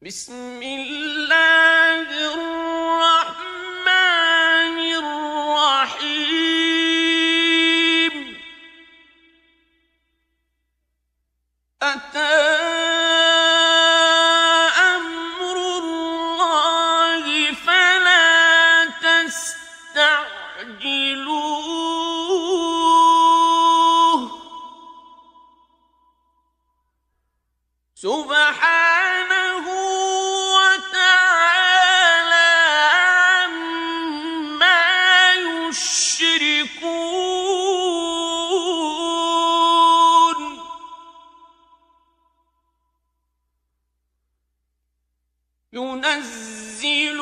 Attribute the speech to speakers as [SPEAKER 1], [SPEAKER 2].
[SPEAKER 1] بسم الله الرحمن الرحيم أتى أمر الله فلا تستعجلوه سبحانه وتعالى عما يشركون ينزل